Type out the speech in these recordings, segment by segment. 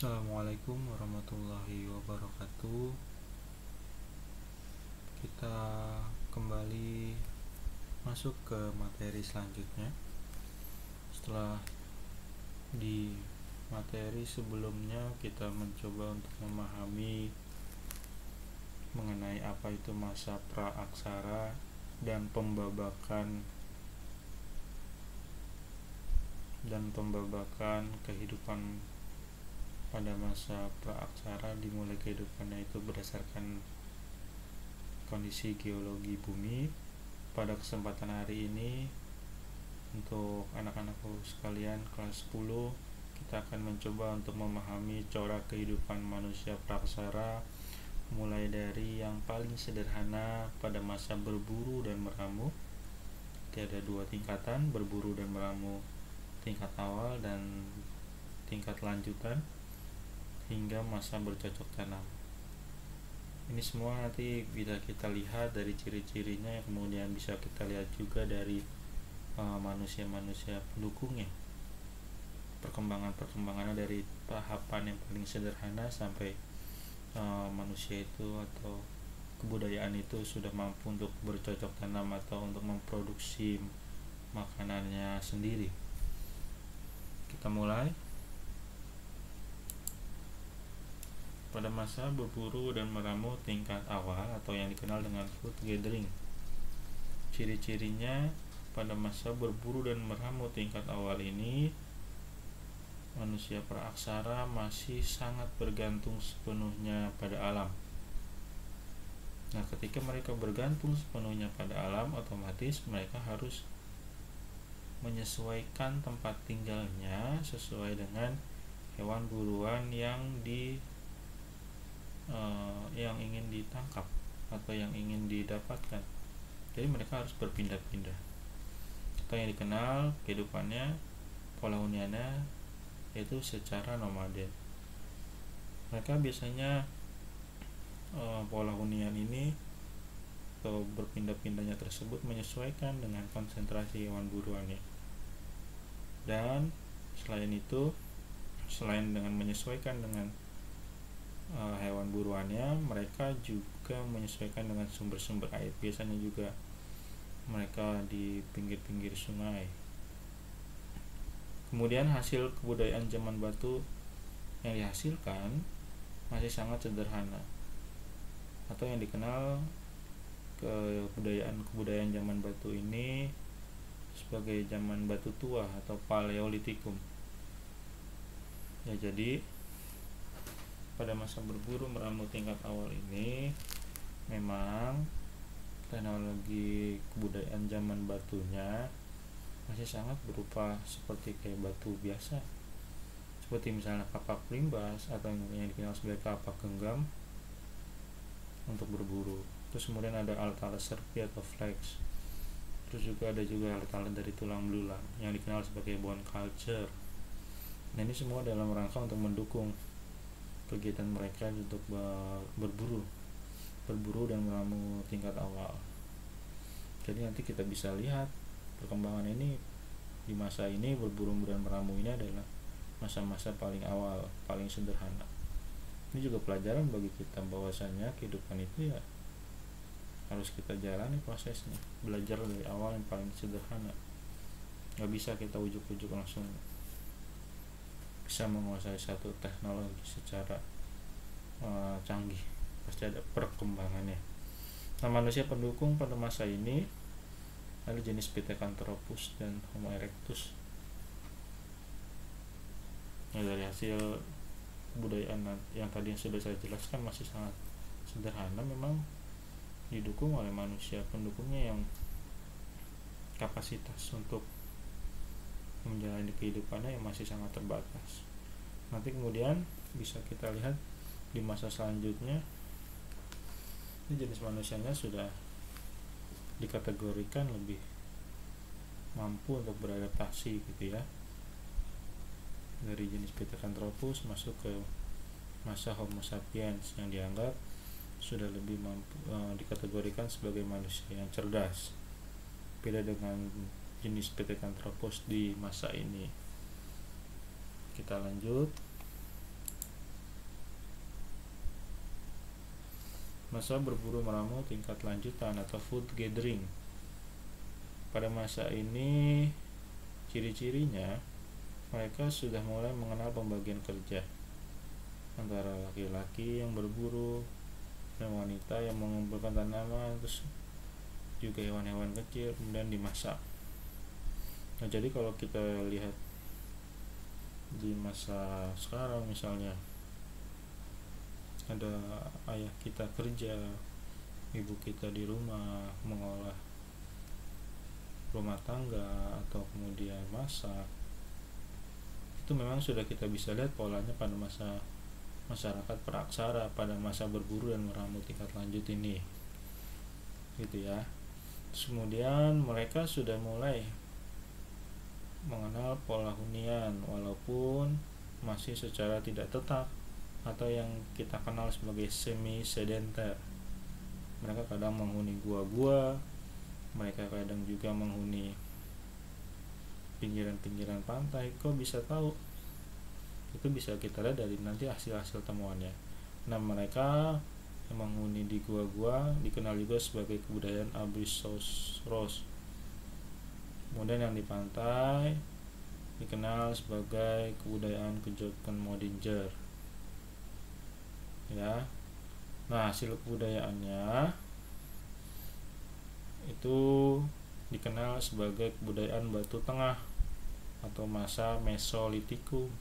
Assalamualaikum warahmatullahi wabarakatuh. Kita kembali masuk ke materi selanjutnya. Setelah di materi sebelumnya kita mencoba untuk memahami mengenai apa itu masa praaksara dan pembabakan kehidupan pada masa praaksara, dimulai kehidupannya itu berdasarkan kondisi geologi bumi. Pada kesempatan hari ini, untuk anak-anakku sekalian kelas 10, kita akan mencoba untuk memahami corak kehidupan manusia praaksara, mulai dari yang paling sederhana pada masa berburu dan meramu. Ada dua tingkatan, berburu dan meramu tingkat awal dan tingkat lanjutan, hingga masa bercocok tanam. Ini semua nanti bisa kita lihat dari ciri-cirinya, yang kemudian bisa kita lihat juga dari manusia-manusia pendukungnya. Perkembangannya dari tahapan yang paling sederhana sampai manusia itu atau kebudayaan itu sudah mampu untuk bercocok tanam atau untuk memproduksi makanannya sendiri. Kita mulai. Pada masa berburu dan meramu tingkat awal atau yang dikenal dengan food gathering. Ciri-cirinya, pada masa berburu dan meramu tingkat awal ini, manusia praaksara masih sangat bergantung sepenuhnya pada alam. Nah, ketika mereka bergantung sepenuhnya pada alam, otomatis mereka harus menyesuaikan tempat tinggalnya sesuai dengan hewan buruan yang ingin ditangkap atau yang ingin didapatkan. Jadi mereka harus berpindah-pindah. Atau yang dikenal kehidupannya, pola huniannya, yaitu secara nomaden. Mereka biasanya pola hunian ini atau berpindah-pindahnya tersebut menyesuaikan dengan konsentrasi hewan buruannya. Dan selain itu, selain dengan menyesuaikan dengan hewan buruannya, mereka juga menyesuaikan dengan sumber-sumber air. Biasanya juga mereka di pinggir-pinggir sungai. Kemudian hasil kebudayaan zaman batu yang dihasilkan masih sangat sederhana, atau yang dikenal kebudayaan zaman batu ini sebagai zaman batu tua atau Paleolitikum. Ya, jadi pada masa berburu meramu tingkat awal ini memang teknologi kebudayaan zaman batunya masih sangat berupa seperti kayak batu biasa, seperti misalnya kapak limbas atau yang dikenal sebagai kapak genggam untuk berburu. Terus kemudian ada alat-alat serpi atau flex. Terus juga ada alat-alat dari tulang belulang yang dikenal sebagai bone culture. Nah, ini semua dalam rangka untuk mendukung kegiatan mereka untuk berburu dan meramu tingkat awal. Jadi nanti kita bisa lihat perkembangan ini di masa ini. Berburu dan meramu ini adalah masa-masa paling awal, paling sederhana. Ini juga pelajaran bagi kita bahwasanya kehidupan itu ya harus kita jalani prosesnya, belajar dari awal yang paling sederhana. Gak bisa kita ujuk-ujuk langsung bisa menguasai satu teknologi secara canggih. Pasti ada perkembangannya. Nah, manusia pendukung pada masa ini ada jenis Pithecanthropus dan Homo erectus. Nah, dari hasil kebudayaan yang tadi sudah saya jelaskan masih sangat sederhana, memang didukung oleh manusia pendukungnya yang kapasitas untuk menjalani kehidupannya yang masih sangat terbatas. Nanti kemudian bisa kita lihat di masa selanjutnya, ini jenis manusianya sudah dikategorikan lebih mampu untuk beradaptasi gitu ya, dari jenis Pithecanthropus masuk ke masa Homo sapiens yang dianggap sudah lebih mampu dikategorikan sebagai manusia yang cerdas, beda dengan jenis Pithecanthropus di masa ini. Kita lanjut. Masa berburu meramu tingkat lanjutan atau food gathering. Pada masa ini ciri-cirinya mereka sudah mulai mengenal pembagian kerja antara laki-laki yang berburu dan wanita yang mengumpulkan tanaman, terus juga hewan-hewan kecil kemudian dimasak. Nah, jadi kalau kita lihat di masa sekarang misalnya ada ayah kita kerja, ibu kita di rumah mengolah rumah tangga atau kemudian masak, itu memang sudah kita bisa lihat polanya pada masa masyarakat praksara, pada masa berburu dan meramu tingkat lanjut ini, gitu ya. Terus kemudian mereka sudah mulai mengenal pola hunian walaupun masih secara tidak tetap atau yang kita kenal sebagai semi sedenter. Mereka kadang menghuni gua-gua, mereka kadang juga menghuni pinggiran-pinggiran pantai. Kok bisa tahu? Itu bisa kita lihat dari nanti hasil-hasil temuannya. Nah, mereka yang menghuni di gua-gua dikenal juga sebagai kebudayaan Abrissos. Kemudian yang di pantai dikenal sebagai kebudayaan Kejutkenmodinger. Ya. Nah, hasil kebudayaannya itu dikenal sebagai kebudayaan Batu Tengah atau masa Mesolitikum.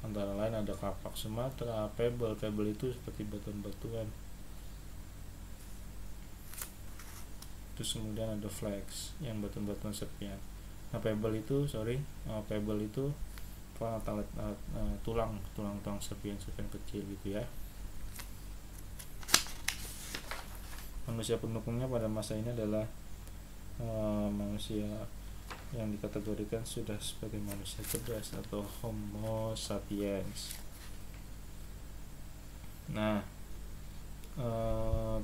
Antara lain ada kapak Sumatera, pebble itu seperti batuan-batuan. Terus kemudian ada flags yang batuan-batuan serpian. Nah, pebble itu tulang serpian kecil gitu ya. Manusia pendukungnya pada masa ini adalah manusia yang dikategorikan sudah sebagai manusia cerdas atau Homo sapiens. Nah,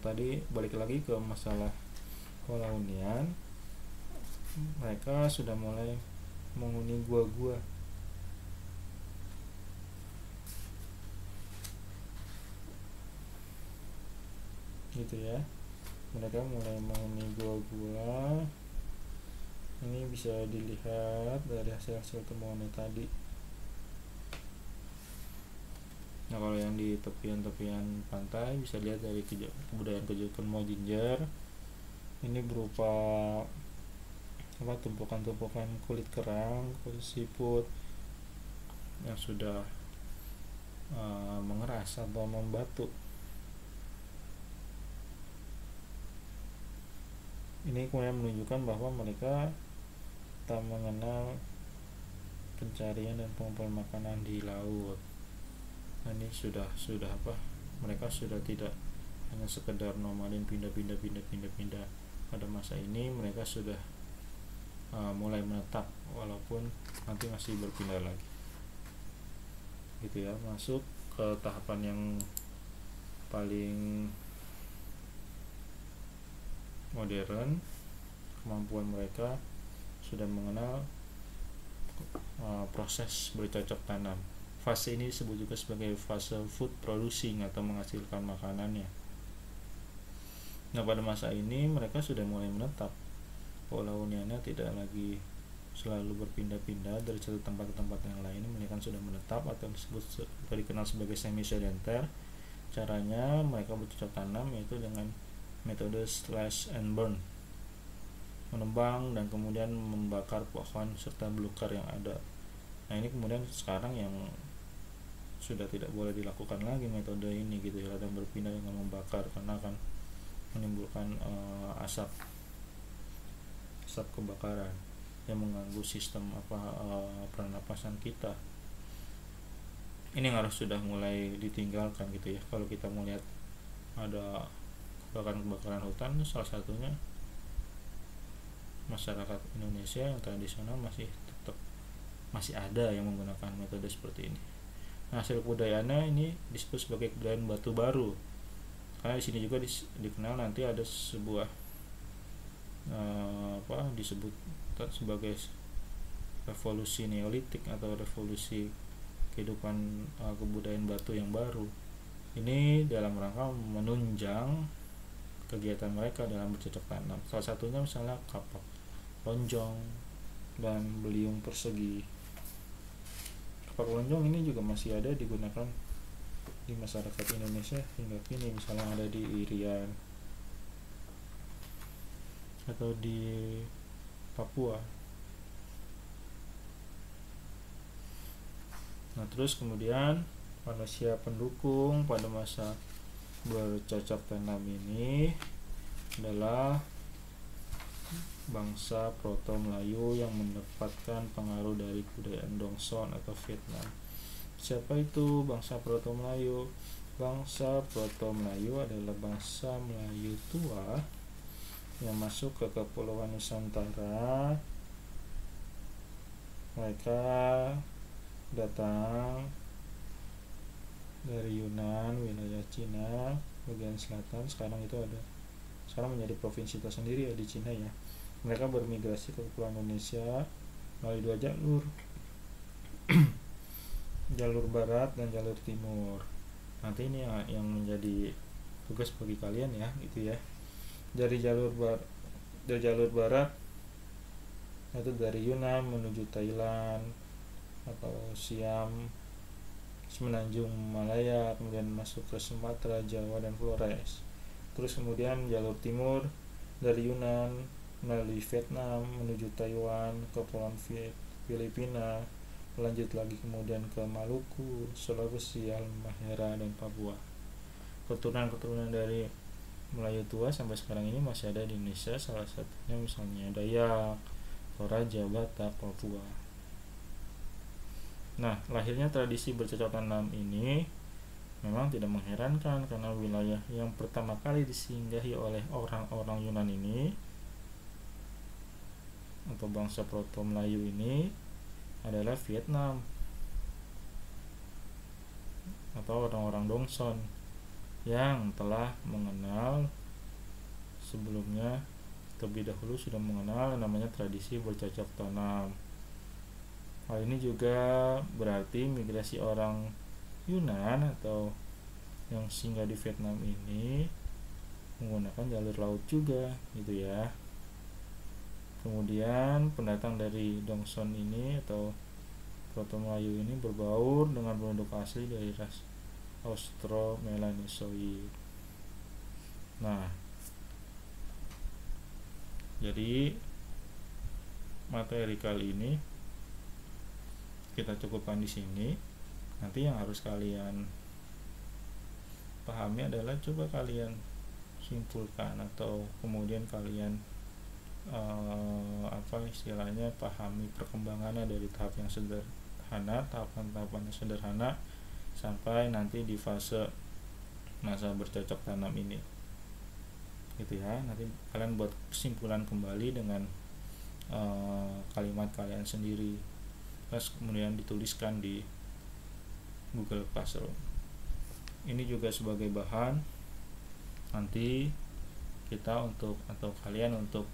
tadi balik lagi ke masalah pola hunian. Mereka sudah mulai menghuni gua-gua. Gitu ya. Mereka mulai menghuni gua-gua. Ini bisa dilihat dari hasil-hasil temuannya tadi. Nah, kalau yang di tepian-tepian pantai bisa lihat dari kebudayaan Kejutkenmodinger. Ini berupa tumpukan-tumpukan kulit kerang, kulit siput yang sudah mengeras atau membatu. Ini kemudian menunjukkan bahwa mereka tak mengenal pencarian dan pengumpulan makanan di laut. Nah, ini sudah mereka sudah tidak hanya sekedar nomaden pindah-pindah. Pada masa ini mereka sudah mulai menetap walaupun nanti masih berpindah lagi, gitu ya. Masuk ke tahapan yang paling modern, kemampuan mereka sudah mengenal proses bercocok tanam. Fase ini disebut juga sebagai fase food producing atau menghasilkan makanannya. Nah, pada masa ini mereka sudah mulai menetap. Pola huniannya tidak lagi selalu berpindah-pindah dari satu tempat ke tempat yang lain. Mereka sudah menetap atau dikenal sebagai semi sedenter. Caranya mereka bercocok tanam yaitu dengan metode slash and burn, menebang dan kemudian membakar pohon serta belukar yang ada. Nah, ini kemudian sekarang yang sudah tidak boleh dilakukan lagi metode ini, gitu ya, dan berpindah dengan membakar karena akan menimbulkan asap kebakaran yang mengganggu sistem pernapasan kita. Ini yang harus sudah mulai ditinggalkan, gitu ya. Kalau kita mau lihat ada kebakaran hutan, salah satunya masyarakat Indonesia yang tradisional masih ada yang menggunakan metode seperti ini. Nah, hasil kebudayaannya ini disebut sebagai kebudayaan batu baru, karena di sini juga dikenal nanti ada sebuah disebut sebagai revolusi neolitik atau revolusi kehidupan kebudayaan batu yang baru. Ini dalam rangka menunjang kegiatan mereka dalam bercocok tanam. Salah satunya misalnya kapak lonjong dan beliung persegi. Kapak lonjong ini juga masih ada digunakan di masyarakat Indonesia hingga kini, misalnya ada di Irian atau di Papua. Nah, terus kemudian manusia pendukung pada masa bercocok tanam ini adalah bangsa Proto-Melayu yang mendapatkan pengaruh dari kebudayaan Dongson atau Vietnam. Siapa itu bangsa Proto-Melayu? Bangsa Proto-Melayu adalah bangsa Melayu tua yang masuk ke Kepulauan Nusantara. Mereka datang dari Yunan, wilayah Cina bagian selatan. Sekarang menjadi provinsi tersendiri ya di Cina ya. Mereka bermigrasi ke Kepulauan Indonesia melalui dua jalur, jalur barat dan jalur timur. Nanti ini yang menjadi tugas bagi kalian ya, gitu ya. Dari jalur barat itu dari Yunan menuju Thailand atau Siam, Semenanjung Malaya, kemudian masuk ke Sumatera, Jawa, dan Flores. Terus kemudian jalur timur dari Yunan melalui Vietnam menuju Taiwan, Kepulauan Filipina, lanjut lagi kemudian ke Maluku, Sulawesi, Halmahera, dan Papua. Keturunan dari Melayu tua sampai sekarang ini masih ada di Indonesia, salah satunya misalnya Dayak, Toraja, Batak, Papua. Nah, lahirnya tradisi bercocok tanam ini memang tidak mengherankan karena wilayah yang pertama kali disinggahi oleh orang-orang Yunan ini atau bangsa Proto Melayu ini adalah Vietnam atau orang-orang Dongson yang telah mengenal sebelumnya, terlebih dahulu sudah mengenal namanya tradisi bercocok tanam. Hal ini juga berarti migrasi orang Yunan atau yang singgah di Vietnam ini menggunakan jalur laut juga, gitu ya. Kemudian pendatang dari Dongson ini atau Proto Melayu ini berbaur dengan penduduk asli dari ras Austro-Melanesoid. Nah, jadi materi kali ini kita cukupkan di sini. Nanti yang harus kalian pahami adalah coba kalian simpulkan atau kemudian kalian pahami perkembangannya dari tahap yang sederhana, tahapan-tahapan yang sederhana sampai nanti di fase masa bercocok tanam ini, gitu ya. Nanti kalian buat kesimpulan kembali dengan kalimat kalian sendiri, terus kemudian dituliskan di Google Classroom. Ini juga sebagai bahan nanti kita atau kalian untuk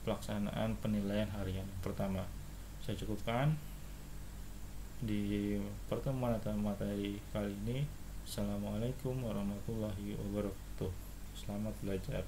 pelaksanaan penilaian harian pertama. Saya cukupkan di pertemuan atau materi kali ini. Assalamualaikum warahmatullahi wabarakatuh. Selamat belajar.